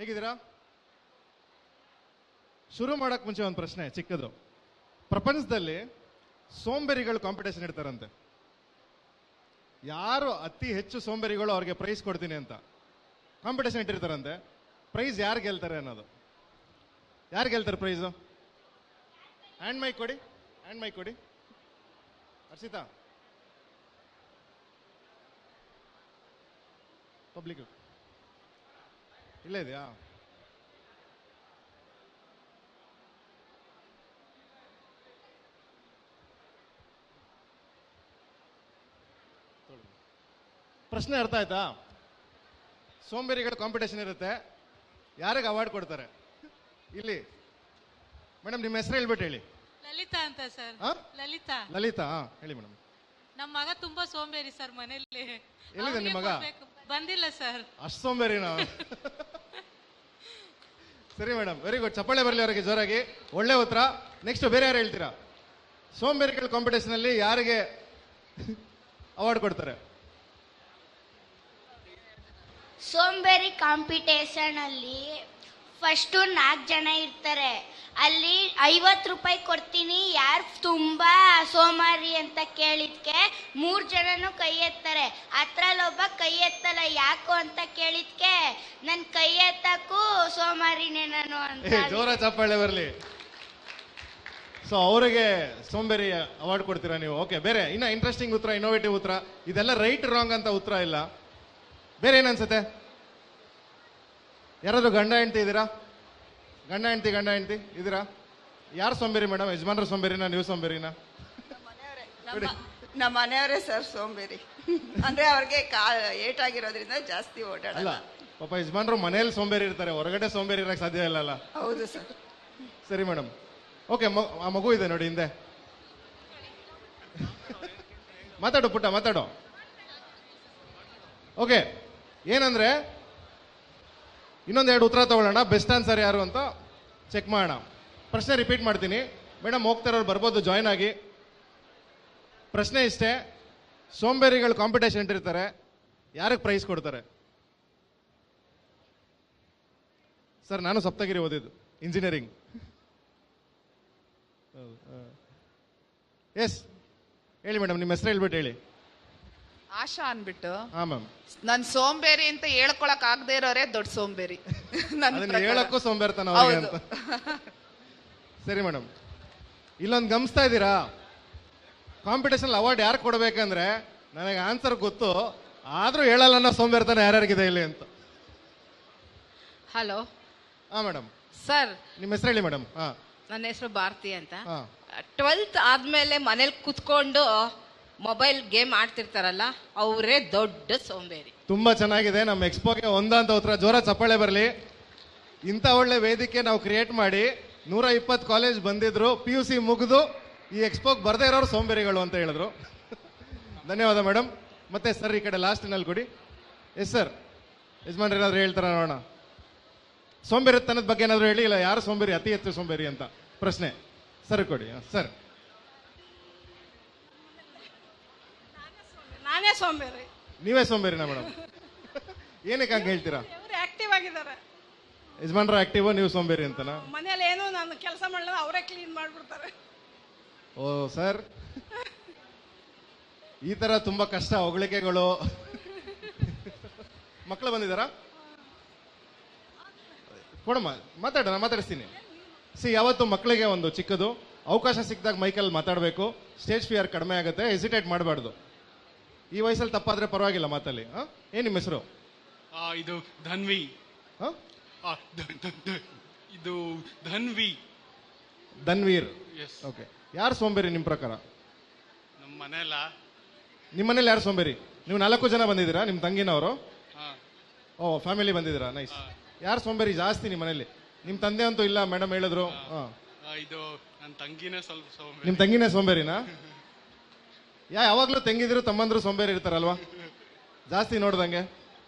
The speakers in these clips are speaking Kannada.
ಹೇಗಿದ್ದೀರಾ? ಶುರು ಮಾಡಕ್ ಮುಂಚೆ ಒಂದು ಪ್ರಶ್ನೆ ಚಿಕ್ಕದು. ಪ್ರಪಂಚದಲ್ಲಿ ಸೋಂಬೇರಿಗಳು ಕಾಂಪಿಟೇಷನ್ ಇಡ್ತಾರಂತೆ. ಯಾರು ಅತಿ ಹೆಚ್ಚು ಸೋಂಬೇರಿಗಳು ಅವ್ರಿಗೆ ಪ್ರೈಸ್ ಕೊಡ್ತೀನಿ ಅಂತ ಕಾಂಪಿಟೇಷನ್ ಇಟ್ಟಿರ್ತಾರಂತೆ. ಪ್ರೈಸ್ ಯಾರು ಗೆಲ್ತಾರೆ ಅನ್ನೋದು. ಯಾರು ಗೆಲ್ತಾರೆ ಪ್ರೈಸು? ಹ್ಯಾಂಡ್ ಮೈಕ್ ಕೊಡಿ, ಹ್ಯಾಂಡ್ ಮೈಕ್ ಕೊಡಿ. ಹರ್ಷಿತಾ, ಪಬ್ಲಿಕ್ ಇಲ್ಲೇ ಇದೆಯಾ? ಪ್ರಶ್ನೆ ಅರ್ಥ ಆಯ್ತಾ? ಸೋಂಬೇರಿಗಳ ಕಾಂಪಿಟೇಷನ್ ಇರುತ್ತೆ. ಯಾರಿಗೆ ಅವಾರ್ಡ್ ಕೊಡ್ತಾರೆ? ಇಲ್ಲಿ ಮೇಡಮ್, ನಿಮ್ಮ ಹೆಸರು ಹೇಳ್ಬಿಟ್ಟು ಹೇಳಿ. ಲಲಿತಾ ಅಂತ ಸರ್. ಲಲಿತಾ. ಲಲಿತಾ, ಹೇಳಿ ಮೇಡಮ್. ನಮ್ಮ ಮಗ ತುಂಬಾ ಸೋಂಬೇರಿ ಸರ್ ಮನೆಯಲ್ಲಿ. ಎಲ್ಲಿದೆ ನಿಮ್ಮ ಮಗ? ಬಂದಿಲ್ಲ ಸರ್. ಅಷ್ಟು ಸೋಂಬೇರಿ ನಾವು. ಸರಿ ಮೇಡಮ್, ವೆರಿ ಗುಡ್. ಚಪ್ಪಾಳೆ ಬರಲಿ ಅವರಿಗೆ ಜೋರಾಗಿ. ಒಳ್ಳೆ ಉತ್ತರ. ನೆಕ್ಸ್ಟ್ ಬೇರೆ ಯಾರು ಹೇಳ್ತೀರಾ? ಸೋಂಬೇರಿಗಳ ಕಾಂಪಿಟೇಷನ್ ಅಲ್ಲಿ ಯಾರಿಗೆ ಅವಾರ್ಡ್ ಕೊಡ್ತಾರೆ? ಸೋಂಬೇರಿ ಕಾಂಪಿಟೇಷನ್ ಅಲ್ಲಿ ಫಸ್ಟು 4 ಜನ ಇರ್ತಾರೆ. ಅಲ್ಲಿ 50 ರೂಪಾಯಿ ಕೊಡ್ತೀನಿ ಯಾರು ತುಂಬಾ ಸೋಮಾರಿ ಅಂತ ಕೇಳಿದ್ಕೆ 3 ಜನನು ಕೈ ಎತ್ತಾರೆ. ಅದ್ರಲ್ಲೊಬ್ಬ ಕೈ ಎತ್ತಲ್ಲ. ಯಾಕೋ ಅಂತ ಕೇಳಿದ್ಕೆ ನನ್ ಕೈ ಎತ್ತಕ್ಕೂ ಸೋಮಾರಿನೇ ನಾನು ಅಂತ. ಜೋರ ಚಪ್ಪಾಳೆ ಬರಲಿ. ಸೊ ಅವರಿಗೆ ಸೋಂಬೇರಿ ಅವಾರ್ಡ್ ಕೊಡ್ತೀರಾ ನೀವು? ಓಕೆ. ಬೇರೆ ಇನ್ನ ಇಂಟ್ರೆಸ್ಟಿಂಗ್ ಉತ್ತರ, ಇನ್ನೋವೇಟಿವ್ ಉತ್ತರ. ಇದೆಲ್ಲ ರೈಟ್ ರಾಂಗ್ ಅಂತ ಉತ್ತರ ಇಲ್ಲ. ಬೇರೆ ಏನನ್ಸುತ್ತೆ? ಯಾರಾದ್ರೂ ಗಂಡ ಹೆಂಡತಿ ಇದ್ದೀರಾ? ಗಂಡ ಹೆಂಡತಿ ಇದ್ದೀರಾ? ಯಾರು ಸೋಂಬೇರಿ ಮೇಡಮ್? ಯಜಮಾನ್ರ ಸೋಂಬೇರಿನಾ, ನೀವು ಸೋಂಬೇರಿನಾ? ನಮ್ಮ ಮನೆಯವರೇ ಸರ್ ಸೋಂಬೇರಿ. ಅಂದ್ರೆ ಅವ್ರಿಗೆ ಏಟಾಗಿರೋದ್ರಿಂದ ಜಾಸ್ತಿ ಓಡಾಡಲ್ಲ. ಪಾಪ ಯಜಮಾನ್ರು ಮನೆಯಲ್ಲಿ ಸೋಂಬೇರಿ ಇರ್ತಾರೆ, ಹೊರಗಡೆ ಸೋಂಬೇರಿ ಇರಕ್ಕೆ ಸಾಧ್ಯ ಇಲ್ಲ. ಹೌದು ಸರ್. ಸರಿ ಮೇಡಮ್. ಓಕೆ, ಆ ಮಗು ಇದೆ ನೋಡಿ ಹಿಂದೆ. ಮಾತಾಡು ಪುಟ್ಟ, ಮಾತಾಡು. ಓಕೆ, ಏನಂದ್ರೆ ಇನ್ನೊಂದೆರಡು ಉತ್ತರ ತಗೊಳ್ಳೋಣ. ಬೆಸ್ಟ್ ಆನ್ಸರ್ ಯಾರು ಅಂತ ಚೆಕ್ ಮಾಡೋಣ. ಪ್ರಶ್ನೆ ರಿಪೀಟ್ ಮಾಡ್ತೀನಿ. ಮೇಡಮ್ ಹೋಗ್ತಾರವ್ರು ಬರ್ಬೋದು, ಜಾಯ್ನ್ ಆಗಿ. ಪ್ರಶ್ನೆ ಇಷ್ಟೇ, ಸೋಂಬೇರಿಗಳು ಕಾಂಪಿಟೇಷನ್ ಇಟ್ಟಿರ್ತಾರೆ, ಯಾರಿಗೆ ಪ್ರೈಸ್ ಕೊಡ್ತಾರೆ? ಸರ್, ನಾನು ಸಪ್ತಗಿರಿ ಓದಿದ್ದು, ಇಂಜಿನಿಯರಿಂಗ್. ಎಸ್, ಹೇಳಿ ಮೇಡಮ್, ನಿಮ್ಮ ಹೆಸರು ಹೇಳ್ಬಿಟ್ಟು ಹೇಳಿ. ಆಶಾ ಅನ್ಬಿಟ್ಟು. ಹಾ ಮ್ಯಾಮ್. ನನ್ ಸೋಂಬೇರಿ ಅಂತ ಹೇಳ್ಕೊಳಕ್ ಆಗದೆ ಇರೋರೇ ದೊಡ್ಡ ಸೋಂಬೇರಿ. ಹೇಳಕ್ಕೂ ಸೋಂಬೇರ್ತನ ಅವ್ರಿಗೆ ಅಂತ. ಸರಿ ಮೇಡಮ್, ಇಲ್ಲೊಂದು ಗಮನಿಸ್ತಾ ಇದ್ದೀರಾ? ಕಾಂಪಿಟೇಷನ್ ಅವಾರ್ಡ್ ಯಾರು ಕೊಡ್ಬೇಕಂದ್ರೆ ನನಗೆ ಆನ್ಸರ್ ಗೊತ್ತು, ಆದ್ರೂ ಹೇಳಲ್ಲ ಅನ್ನೋ ಸೋಂಬೇರ್ತನ ಯಾರ್ಯಾರಿಗಿದೆ ಇಲ್ಲಿ ಅಂತ. ಹಲೋ. ಹಾ ಮೇಡಮ್. ಸರ್, ನಿಮ್ಮ ಹೆಸರು ಹೇಳಿ ಮೇಡಮ್. ಹಾ, ನನ್ನ ಹೆಸರು ಭಾರತಿ ಅಂತ. 12th ಆದ್ಮೇಲೆ ಮನೇಲಿ ಕುತ್ಕೊಂಡು ಮೊಬೈಲ್ ಗೇಮ್ ಆಡ್ತಿರ್ತಾರಲ್ಲ, ಅವರೇ ದೊಡ್ಡ ಸೋಂಬೇರಿ. ತುಂಬಾ ಚೆನ್ನಾಗಿದೆ. ನಮ್ಮ ಎಕ್ಸ್ಪೋಗೆ ಒಂದಂತ ಉತ್ತರ. ಜೋರ ಚಪ್ಪಾಳೆ ಬರಲಿ. ಇಂಥ ಒಳ್ಳೆ ವೇದಿಕೆ ನಾವು ಕ್ರಿಯೇಟ್ ಮಾಡಿ 120 ಕಾಲೇಜ್ ಬಂದಿದ್ರು, PUC ಮುಗಿದು ಈ ಎಕ್ಸ್ಪೋಗೆ ಬರ್ದೇ ಇರೋರು ಸೋಂಬೇರಿಗಳು ಅಂತ ಹೇಳಿದ್ರು. ಧನ್ಯವಾದ ಮೇಡಮ್. ಮತ್ತೆ ಸರ್, ಈ ಕಡೆ ಲಾಸ್ಟ್ ನಲ್ಲಿ ಕೊಡಿ. ಎಸ್ ಸರ್, ಯಜಮಾನ್ರು ಏನಾದ್ರು ಹೇಳ್ತಾರ ನೋಡೋಣ. ಸೋಂಬೇರಿತನದ ಬಗ್ಗೆ ಏನಾದ್ರು ಹೇಳಿ. ಇಲ್ಲ, ಯಾರು ಸೋಂಬೇರಿ, ಅತಿ ಹೆಚ್ಚು ಸೋಂಬೇರಿ ಅಂತ ಪ್ರಶ್ನೆ. ಸರ್ ಕೊಡಿ. ಸರ್, ನಾನೇ ಸೋಂಬೇರಿ. ನೀವೇ ಸೋಂಬೇರಿನಾ ಮೇಡಮ್? ಏನಕ್ಕೆ ಹಂಗೆ ಹೇಳ್ತೀರಾ? ಆಕ್ಟಿವ್ ಆಗಿದ್ದಾರೆ. ಯಜಮಾನ್ರ ಆಕ್ಟಿವ್, ನೀವು ಸೋಂಬೇರಿ ಅಂತನಾ? ಮನೇಲಿ ಏನು ನಾನು ಕೆಲಸ ಮಾಡಲ್ಲ, ಅವರೇ ಕ್ಲೀನ್ ಮಾಡ್ಬಿಡ್ತಾರೆ. ಓ ಸರ್, ಈ ತರ ತುಂಬಾ ಕಷ್ಟ ಹೊಗಳಿಕೆಗಳು. ಮಕ್ಕಳು ಬಂದಿದ್ದಾರಾ? ಕೊಡಮ್ಮ, ಮಾತಾಡೋಣ, ಮಾತಾಡಿಸ್ತೀನಿ. ಯಾವತ್ತು ಮಕ್ಕಳಿಗೆ ಒಂದು ಚಿಕ್ಕದು ಅವಕಾಶ ಸಿಕ್ಕಿದಾಗ ಮೈಕಲ್ಲಿ ಮಾತಾಡಬೇಕು. ಸ್ಟೇಜ್ ಫಿಯರ್ ಕಡಿಮೆ ಆಗುತ್ತೆ. ಹೆಸಿಟೇಟ್ ಮಾಡಬಾರ್ದು. ಈ ವಯಸ್ಸಲ್ಲಿ ತಪ್ಪಾದ್ರೆ ಪರವಾಗಿಲ್ಲ ಮಾತಲ್ಲಿ. ಏನ್ ನಿಮ್ಮ ಹೆಸರು? ಇದು ಧನ್ವಿ. ಇದು ಧನ್ವಿ. ಧನ್ವೀರ್. ಓಕೆ. ಯಾರು ಸೋಂಬೇರಿ ನಿಮ್ ಪ್ರಕಾರ? ನಮ್ಮ ಮನೆಯಲ್ಲ. ನಿಮ್ಮ ಮನೇಲಿ ಯಾರು ಸೋಂಬೇರಿ? ನೀವು 4 ಜನ ಬಂದಿದ್ದೀರಾ? ನಿಮ್ಮ ತಂಗಿನವರು? ಓ, ಫ್ಯಾಮಿಲಿ ಬಂದಿದ್ದೀರಾ? ನೈಸ್. ಯಾರು ಸೋಂಬೇರಿ ಜಾಸ್ತಿ ನಿಮ್ಮ ಮನೇಲಿ? ನಿಮ್ ತಂದೆ ಅಂತೂ ಇಲ್ಲ, ಮೇಡಮ್ ಹೇಳಿದ್ರು. ಇದು ನನ್ನ ತಂಗಿನೇ ಸ್ವಲ್ಪ ಸೋಂಬೇರಿ. ನಿಮ್ ತಂಗಿನೇ ಸೋಂಬೇರಿನಾ? ಯಾವಾಗ್ಲೂ ತಂಗಿದ್ರು ತಮ್ಮಂದ್ರು ಸೋಂಬೇರಿ ಇರ್ತಾರಲ್ವಾ, ಜಾಸ್ತಿ ನೋಡ್ದಂಗೆ.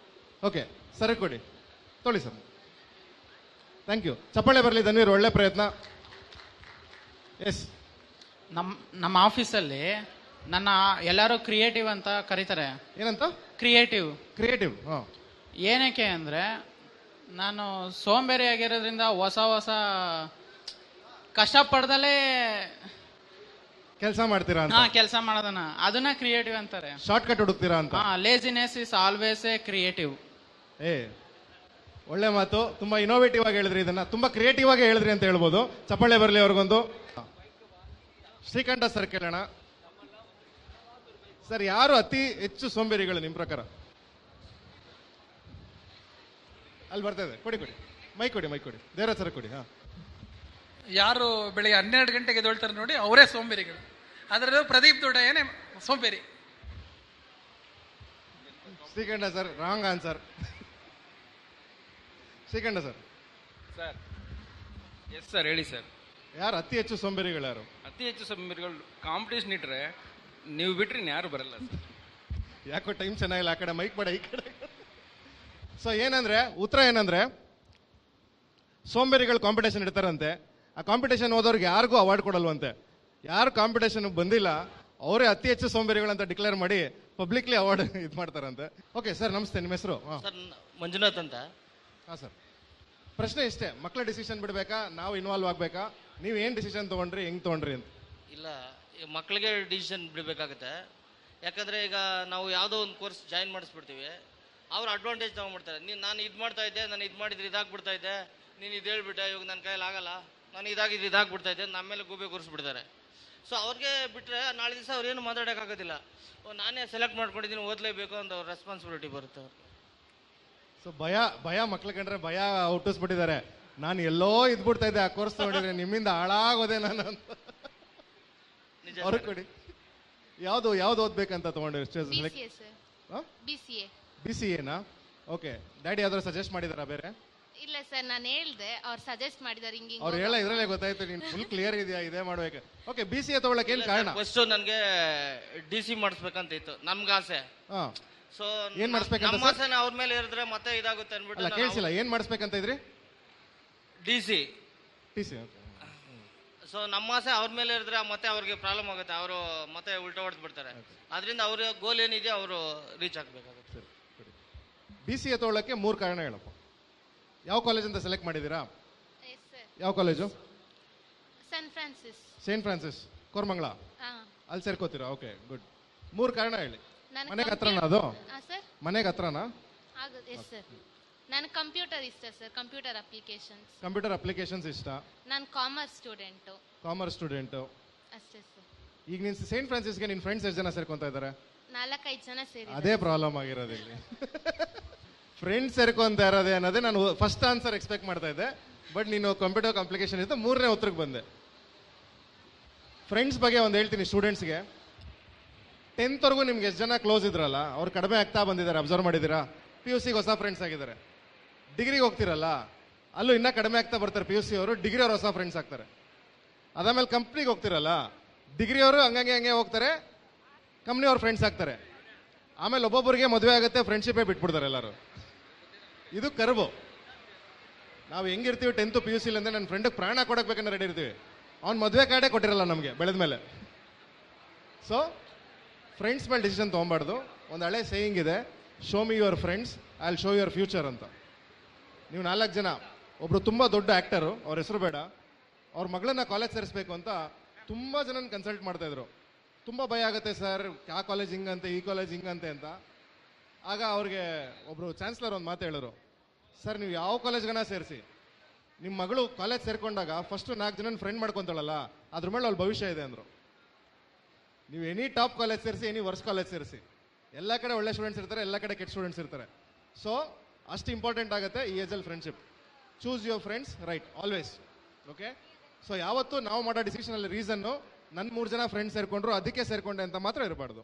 ಓಕೆ, ಸರಿ ಕೊಡಿ, ತೊಳಿ ಸರ್. Thank you. ಚಪ್ಪಾಳೆ ಬರಲಿ ಧನ್ವೀರ್, ಒಳ್ಳೆ ಪ್ರಯತ್ನ. ಎಸ್. ನಮ್ಮ ಆಫೀಸಲ್ಲಿ ನನ್ನ ಎಲ್ಲರೂ ಕ್ರಿಯೇಟಿವ್ ಅಂತ ಕರೀತಾರೆ. ಏನಂತ? ಕ್ರಿಯೇಟಿವ್. ಕ್ರಿಯೇಟಿವ್. ಏನಕ್ಕೆ ಅಂದ್ರೆ ನಾನು ಸೋಂಬೇರಿ ಆಗಿರೋದ್ರಿಂದ ಹೊಸ ಹೊಸ ಕಷ್ಟಪಡ್ದಲೇ ಕೆಲಸ ಮಾಡ್ತೀರಾ ಅಂತ, ಕೆಲಸ ಮಾಡೋದನ್ನ ಅದನ್ನ ಕ್ರಿಯೇಟಿವ್ ಅಂತಾರೆ. ಶಾರ್ಟ್ ಕಟ್ ಹುಡುಕ್ತೀರಾ ಅಂತ. Laziness is always A creative. ಒಳ್ಳೆ ಮಾತು, ತುಂಬಾ ಇನೋವೇಟಿವ್ ಆಗಿ ಹೇಳಿದ್ರಿ, ಇದನ್ನ ತುಂಬಾ ಕ್ರಿಯೇಟಿವ್ ಆಗಿ ಹೇಳಿದ್ರಿ ಅಂತ ಹೇಳ್ಬೋದು. ಚಪ್ಪಾಳೆ ಬರಲಿ ಅವ್ರಿಗೊಂದು. ಶ್ರೀಕಂಠ ಸರ್ ಕೇಳೋಣ. ಸರ್, ಯಾರು ಅತಿ ಹೆಚ್ಚು ಸೋಂಬೇರಿಗಳು ನಿಮ್ ಪ್ರಕಾರ? ಅಲ್ಲಿ ಬರ್ತಾ ಇದೆ, ಕೊಡಿ ಮೈಕ್ ಕೊಡಿ ದೇವರಾಜ್ ಸರ್ ಕೊಡಿ. ಯಾರು ಬೆಳಿಗ್ಗೆ 12 ಗಂಟೆಗೆ ಎದ್ದೇಳ್ತಾರೆ ನೋಡಿ, ಅವರೇ ಸೋಂಬೇರಿಗಳು. ಅದರಲ್ಲೂ ಪ್ರದೀಪ್ ದೊಡ್ಡಯ್ಯನೇ ಸೋಂಬೇರಿ. ಶ್ರೀಕಂಠ ಸರ್ ರಾಂಗ್ ಆನ್ಸರ್. ಶ್ರೀಕಂಠ ಸರ್. ಸರ್ ಎಸ್ ಸರ್, ಹೇಳಿ ಸರ್. ಯಾರು ಅತಿ ಹೆಚ್ಚು ಸೋಂಬೇರಿಗಳು? ಯಾರು ಅತಿ ಹೆಚ್ಚು ಸೋಂಬೇರಿಗಳು? ಕಾಂಪಿಟೇಷನ್ ಇಟ್ರೆ ನೀವು ಬಿಟ್ರೆ ಯಾರು ಬರಲ್ಲ ಸರ್. ಯಾಕೋ ಟೈಮ್ ಚೆನ್ನಾಗಿಲ್ಲ, ಆ ಕಡೆ ಮೈಕ್ ಬೇಡ, ಈ ಕಡೆ. ಸೊ ಏನಂದ್ರೆ ಉತ್ತರ ಏನಂದ್ರೆ, ಸೋಂಬೇರಿಗಳು ಕಾಂಪಿಟೇಷನ್ ಇಡ್ತಾರಂತೆ. ಆ ಕಾಂಪಿಟೇಷನ್ ಹೋದವ್ರಿಗೆ ಯಾರಿಗೂ ಅವಾರ್ಡ್ ಕೊಡಲ್ವಂತೆ. ಯಾರು ಕಾಂಪಿಟೇಷನ್ ಬಂದಿಲ್ಲ ಅವರೇ ಅತಿ ಹೆಚ್ಚು ಸೋಂಬೇರಿಗಳು ಅಂತ ಡಿಕ್ಲೇರ್ ಮಾಡಿ ಪಬ್ಲಿಕ್ಲಿ ಅವಾರ್ಡ್ ಇದು ಮಾಡ್ತಾರಂತೆ. ಓಕೆ ಸರ್, ನಮಸ್ತೆ. ನಿಮ್ಮ ಹೆಸರು? ಸರ್ ಮಂಜುನಾಥ್ ಅಂತ. ಹಾಂ ಸರ್. ಪ್ರಶ್ನೆ ಇಷ್ಟೇ, ಮಕ್ಕಳ ಡಿಸಿಷನ್ ಬಿಡಬೇಕಾ, ನಾವು ಇನ್ವಾಲ್ವ್ ಆಗಬೇಕಾ, ನೀವು ಏನು ಡಿಸಿಷನ್ ತೊಗೊಂಡ್ರಿ, ಹೆಂಗೆ ತೊಗೊಂಡ್ರಿ ಅಂತ? ಇಲ್ಲ, ಮಕ್ಕಳಿಗೆ ಡಿಸಿಷನ್ ಬಿಡಬೇಕಾಗತ್ತೆ. ಯಾಕಂದರೆ ಈಗ ನಾವು ಯಾವುದೋ ಒಂದು ಕೋರ್ಸ್ ಜಾಯಿನ್ ಮಾಡಿಸ್ಬಿಡ್ತೀವಿ, ಅವ್ರು ಅಡ್ವಾಂಟೇಜ್ ತೊಗೊಂಡ್ಬಿಡ್ತಾರೆ. ನಾನು ಇದು ಮಾಡ್ತಾ ಇದ್ದೆ, ನಾನು ಇದು ಮಾಡಿದ್ರೆ ಇದಾಗ್ಬಿಡ್ತಾ ಇದ್ದೆ, ನೀನು ಇದು ಹೇಳ್ಬಿಟ್ಟೆ, ಇವಾಗ ನನ್ನ ಕೈಯಲ್ಲಿ ಆಗಲ್ಲ, ನಾನು ಇದಾಗಿದ್ದು ಇದಾಗ್ಬಿಡ್ತಾ ಇದ್ದೆ, ನಮ್ಮ ಮೇಲೆ ಗೂಬೆ ಕೂರಿಸ್ಬಿಡ್ತಾರೆ. ಸೊ ಅವ್ರಿಗೆ ಬಿಟ್ಟರೆ ನಾಳೆ ದಿವಸ ಅವ್ರೇನು ಮಾತಾಡೋಕ್ಕಾಗೋದಿಲ್ಲ. ನಾನೇ ಸೆಲೆಕ್ಟ್ ಮಾಡ್ಕೊಂಡಿದ್ದೀನಿ, ಓದಲೇಬೇಕು ಅಂತ ಅವ್ರ ರೆಸ್ಪಾನ್ಸಿಬಿಲಿಟಿ ಬರುತ್ತೆ ಅವ್ರಿಗೆ. ಸೊ ಭಯ ಮಕ್ಳು ಕಂಡ್ರೆ ಭಯ ಹುಟ್ಟಿಸ್ಬಿಟ್ಟಿದ್ದಾರೆ. ನಾನು ಎಲ್ಲೋ ಇದ್ಬಿಡ್ತಾ ಇದ್ದೆ, ಆ ಕೋರ್ಸ್ ನೋಡಿದ್ರೆ ನಿಮ್ಮಿಂದ ಹಾಳಾಗೋದೆ ನಾನು ಅಂತ. ಅವ್ರಿಗೆ ಕೊಡಿ. ಯಾವ್ದು ಓದ್ಬೇಕಂತ ತಗೊಂಡಿರಿ? BCA ನಾ? ಓಕೆ. ಡ್ಯಾಡಿ ಯಾವ್ದಾರು ಸಜೆಸ್ಟ್ ಮಾಡಿದಾರಾ ಬೇರೆ? ಇಲ್ಲ ಸರ್, ನಾನು ಹೇಳ್ದೆ, ಅವ್ರು ಸಜೆಸ್ಟ್ ಮಾಡಿದಾರೆ. ಹಿಂಗೆ ಅವ್ರು ಹೇಳ ಇದ್ರಲ್ಲೇ ಗೊತ್ತಾಯ್ತು ನೀನು ಫುಲ್ ಕ್ಲಿಯರ್ ಇದೆಯಾ, ಇದೇ ಮಾಡ್ಬೇಕು. ಓಕೆ, BCA ತಗೊಳಕ್ಕೆ ಏನ್ ಕಾರಣ? ಫಸ್ಟ್ ನನಗೆ DC ಮಾಡಿಸ್ಬೇಕಂತ ಇತ್ತು, ನಮ್ಗೆ ಆಸೆ. ಸೊ ಏನ್ ಮಾಡಿಸ್ಬೇಕಂತ? ನಮ್ಮ ಆಸೆನ ಅವ್ರ ಮೇಲೆ ಇರಿದ್ರೆ ಮತ್ತೆ ಇದಾಗುತ್ತೆ ಅನ್ಬಿಟ್ಟು. ಕೇಳಿಸಿಲ್ಲ, ಏನ್ ಮಾಡಿಸ್ಬೇಕಂತ ಇದ್ರಿ? DC. ಓಕೆ. ಸೊ ನಮ್ಮ ಆಸೆ ಅವ್ರ ಮೇಲೆ ಇರಿದ್ರೆ ಮತ್ತೆ ಅವ್ರಿಗೆ ಪ್ರಾಬ್ಲಮ್ ಆಗುತ್ತೆ, ಅವರು ಮತ್ತೆ ಉಲ್ಟಾ ಹೊಡೆದು ಬಿಡ್ತಾರೆ. ಅದರಿಂದ ಅವ್ರ ಗೋಲ್ ಏನಿದೆ ಅವರು ರೀಚ್ ಆಗ್ಬೇಕಾಗುತ್ತೆ. BCA ತಗೊಳಕ್ಕೆ 3 ಕಾರಣ ಹೇಳಪ್ಪ. ಯಾವ ಕಾಲೇಜ್ ಅಂತ ಸೆಲೆಕ್ಟ್ ಮಾಡಿದ್ದೀರಾ? ಯಾವ ಕಾಲೇಜು? ಸೇಂಟ್ ಫ್ರಾನ್ಸಿಸ್ ಕೋರ್ಮಂಗ್ಲಾ, ಅಲ್ಲಿ ಸೇರ್ಕೋತೀರಾ? Okay, good. 3 ಕಾರಣ ಹೇಳಿ. ಮನೆಗೆ ಹತ್ರನಾ ಅದು? ಮನೆಗೆ ಹತ್ರನಾ? ನಾನು ಕಂಪ್ಯೂಟರ್ ಇಷ್ಟ ಸರ್, ಕಂಪ್ಯೂಟರ್ ಅಪ್ಲಿಕೇಶನ್ಸ್ ಇಷ್ಟ. ನಾನು ಕಾಮರ್ಸ್ ಸ್ಟೂಡೆಂಟು ಅಷ್ಟೇ ಸರ್. ಈಗ ನೀನು ಸೇಂಟ್ ಫ್ರಾನ್ಸಿಸ್ಗೆ ನಿನ್ನ ಫ್ರೆಂಡ್ಸ್ ಎಷ್ಟು ಜನ ಸೇರ್ಕೊಂತ ಇದ್ದಾರೆ? 4-5 ಜನ ಸೇರಿ. ಅದೇ ಪ್ರಾಬ್ಲಮ್ ಆಗಿರೋದು ಇಲ್ಲಿ. ಫ್ರೆಂಡ್ಸ್ ಸೇರ್ಕೊಂತ ಇರೋದೇ ಅನ್ನೋದೇ ನಾನು ಫಸ್ಟ್ ಆನ್ಸರ್ ಎಕ್ಸ್ಪೆಕ್ಟ್ ಮಾಡ್ತಾ ಇದ್ದೆ. ಬಟ್ ನೀನು ಕಂಪ್ಯೂಟರ್ ಅಪ್ಲಿಕೇಶನ್ ಇತ್ತು, 3ನೇ ಉತ್ತರಕ್ಕೆ ಬಂದೆ. ಫ್ರೆಂಡ್ಸ್ ಬಗ್ಗೆ ಒಂದು ಹೇಳ್ತೀನಿ ಸ್ಟೂಡೆಂಟ್ಸ್ಗೆ. 10th ವರೆಗೂ ನಿಮ್ಗೆ ಎಷ್ಟು ಜನ ಕ್ಲೋಸ್ ಇದ್ರಲ್ಲ, ಅವ್ರು ಕಡಿಮೆ ಆಗ್ತಾ ಬಂದಿದ್ದಾರೆ, ಅಬ್ಸರ್ವ್ ಮಾಡಿದ್ದೀರಾ? PUCಗೆ ಹೊಸ ಫ್ರೆಂಡ್ಸ್ ಆಗಿದ್ದಾರೆ. ಡಿಗ್ರಿಗೆ ಹೋಗ್ತಿರಲ್ಲ, ಅಲ್ಲೂ ಇನ್ನೂ ಕಡಿಮೆ ಆಗ್ತಾ ಬರ್ತಾರೆ. PUC ಅವರು, ಡಿಗ್ರಿ ಅವ್ರು ಹೊಸ ಫ್ರೆಂಡ್ಸ್ ಆಗ್ತಾರೆ. ಅದಾದ್ಮೇಲೆ ಕಂಪ್ನಿಗೆ ಹೋಗ್ತಿರಲ್ಲ, ಡಿಗ್ರಿ ಅವರು ಹಂಗೆ ಹೋಗ್ತಾರೆ, ಕಂಪ್ನಿ ಅವ್ರ ಫ್ರೆಂಡ್ಸ್ ಆಗ್ತಾರೆ. ಆಮೇಲೆ ಒಬ್ಬೊಬ್ಬರಿಗೆ ಮದುವೆ ಆಗುತ್ತೆ, ಫ್ರೆಂಡ್ಶಿಪ್ಪೇ ಬಿಟ್ಬಿಡ್ತಾರೆ ಎಲ್ಲರೂ. ಇದು ಕರ್ವು. ನಾವು ಹೆಂಗಿರ್ತೀವಿ 10th PUC ಅಂದ್ರೆ ನನ್ನ ಫ್ರೆಂಡಿಗೆ ಪ್ರಾಣ ಕೊಡಕ್ಕೆ ಬೇಕಂದ್ರೆ ರೆಡಿ ಇರ್ತೀವಿ. ಅವ್ನು ಮದುವೆ ಕಾರ್ಡೇ ಕೊಟ್ಟಿರಲ್ಲ ನಮಗೆ ಬೆಳೆದ ಮೇಲೆ. ಸೊ ಫ್ರೆಂಡ್ಸ್ ಮೇಲೆ ಡಿಸಿಷನ್ ತೊಗೊಬಾರ್ದು. ಒಂದು ಹಳೆ ಸೇಯಿಂಗ್ ಇದೆ, show me your friends, I will show your future ಅಂತ. ನೀವು 4 ಜನ, ಒಬ್ರು ತುಂಬ ದೊಡ್ಡ ಆ್ಯಕ್ಟರು, ಅವ್ರ ಹೆಸರು ಬೇಡ, ಅವ್ರ ಮಗಳನ್ನ ಕಾಲೇಜ್ ಸೇರಿಸ್ಬೇಕು ಅಂತ ತುಂಬ ಜನನ ಕನ್ಸಲ್ಟ್ ಮಾಡ್ತಾಯಿದ್ರು. ತುಂಬ ಭಯ ಆಗುತ್ತೆ ಸರ್, ಆ ಕಾಲೇಜ್ ಹಿಂಗಂತೆ, ಈ ಕಾಲೇಜ್ ಹಿಂಗಂತೆ ಅಂತ. ಆಗ ಅವ್ರಿಗೆ ಒಬ್ಬರು ಚಾನ್ಸ್ಲರ್ ಒಂದು ಮಾತು ಹೇಳಿದ್ರು, ಸರ್ ನೀವು ಯಾವ ಕಾಲೇಜ್ಗನ ಸೇರಿಸಿ, ನಿಮ್ಮ ಮಗಳು ಕಾಲೇಜ್ ಸೇರ್ಕೊಂಡಾಗ ಫಸ್ಟು 4 ಜನನ ಫ್ರೆಂಡ್ ಮಾಡ್ಕೊತಾಳಲ್ಲ, ಅದ್ರ ಮೇಲೆ ಅವ್ಳ ಭವಿಷ್ಯ ಇದೆ ಅಂದರು. ನೀವು ಎನಿ ಟಾಪ್ ಕಾಲೇಜ್ ಸೇರಿಸಿ, ಎನಿ ವರ್ಸ್ ಕಾಲೇಜ್ ಸೇರಿಸಿ, ಎಲ್ಲ ಕಡೆ ಒಳ್ಳೆ ಸ್ಟೂಡೆಂಟ್ಸ್ ಇರ್ತಾರೆ, ಎಲ್ಲ ಕಡೆ ಕೆಟ್ಟ ಸ್ಟೂಡೆಂಟ್ಸ್ ಇರ್ತಾರೆ. ಸೊ ಅಷ್ಟು ಇಂಪಾರ್ಟೆಂಟ್ ಆಗುತ್ತೆ ಈ ಏಜಲ್ಲಿ friendship. Choose your friends right always. Okay. So ಯಾವತ್ತೂ ನಾವು ಮಾಡೋ ಡಿಸಿಷನಲ್ಲಿ ರೀಸನ್ನು ನನ್ನ 3 ಜನ ಫ್ರೆಂಡ್ಸ್ ಸೇರ್ಕೊಂಡ್ರು ಅದಕ್ಕೆ ಸೇರ್ಕೊಂಡೆ ಅಂತ ಮಾತ್ರ ಇರಬಾರ್ದು.